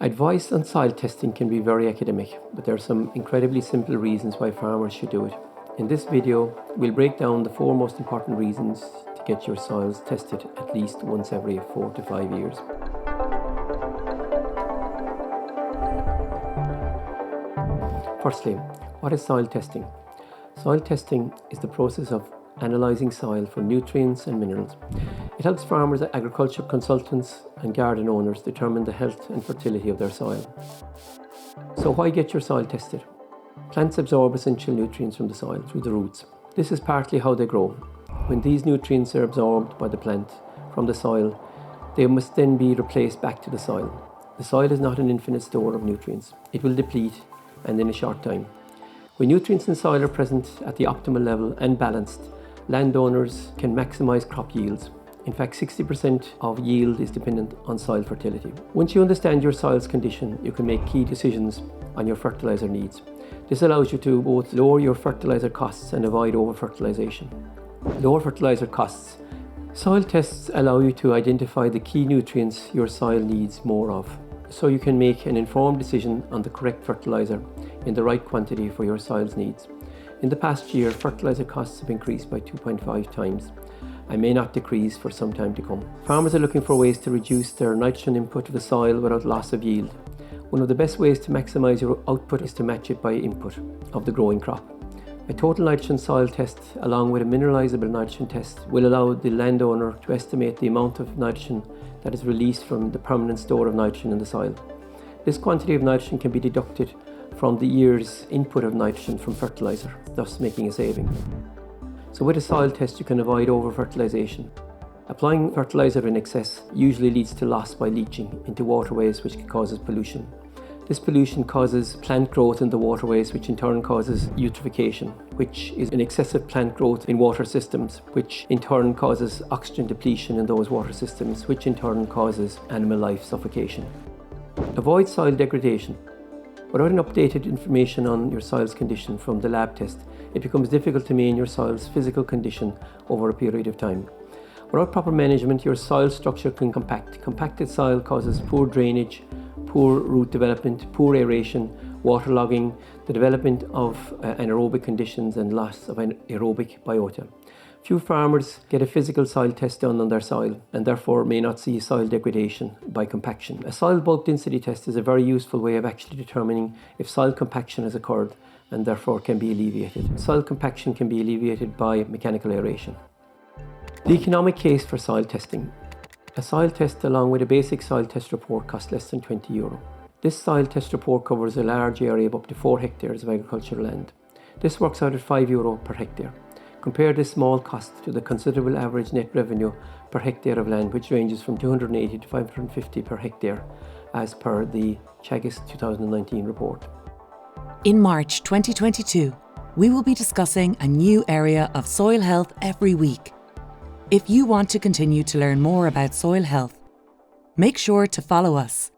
Advice on soil testing can be very academic, but there are some incredibly simple reasons why farmers should do it. In this video, we'll break down the 4 most important reasons to get your soils tested at least once every 4 to 5 years. Firstly, what is soil testing? Soil testing is the process of analysing soil for nutrients and minerals. It helps farmers, agriculture consultants and garden owners determine the health and fertility of their soil. So why get your soil tested? Plants absorb essential nutrients from the soil through the roots. This is partly how they grow. When these nutrients are absorbed by the plant from the soil, they must then be replaced back to the soil. The soil is not an infinite store of nutrients. It will deplete, and in a short time. When nutrients in soil are present at the optimal level and balanced, landowners can maximize crop yields. In fact, 60% of yield is dependent on soil fertility. Once you understand your soil's condition, you can make key decisions on your fertilizer needs. This allows you to both lower your fertilizer costs and avoid over-fertilization. Lower fertilizer costs. Soil tests allow you to identify the key nutrients your soil needs more of, so you can make an informed decision on the correct fertilizer in the right quantity for your soil's needs. In the past year, fertilizer costs have increased by 2.5 times and may not decrease for some time to come. Farmers are looking for ways to reduce their nitrogen input to the soil without loss of yield. One of the best ways to maximize your output is to match it by input of the growing crop. A total nitrogen soil test along with a mineralizable nitrogen test will allow the landowner to estimate the amount of nitrogen that is released from the permanent store of nitrogen in the soil. This quantity of nitrogen can be deducted from the year's input of nitrogen from fertilizer, thus making a saving. So with a soil test you can avoid over-fertilization. Applying fertilizer in excess usually leads to loss by leaching into waterways, which causes pollution. This pollution causes plant growth in the waterways, which in turn causes eutrophication, which is an excessive plant growth in water systems, which in turn causes oxygen depletion in those water systems, which in turn causes animal life suffocation. Avoid soil degradation. Without an updated information on your soil's condition from the lab test, it becomes difficult to maintain your soil's physical condition over a period of time. Without proper management, your soil structure can compact. Compacted soil causes poor drainage, poor root development, poor aeration, waterlogging, the development of anaerobic conditions and loss of aerobic biota. Few farmers get a physical soil test done on their soil and therefore may not see soil degradation by compaction. A soil bulk density test is a very useful way of actually determining if soil compaction has occurred and therefore can be alleviated. Soil compaction can be alleviated by mechanical aeration. The economic case for soil testing. A soil test along with a basic soil test report costs less than €20. This soil test report covers a large area of up to 4 hectares of agricultural land. This works out at €5 per hectare. Compare this small cost to the considerable average net revenue per hectare of land, which ranges from 280 to 550 per hectare, as per the Teagasc 2019 report. In March 2022, we will be discussing a new area of soil health every week. If you want to continue to learn more about soil health, make sure to follow us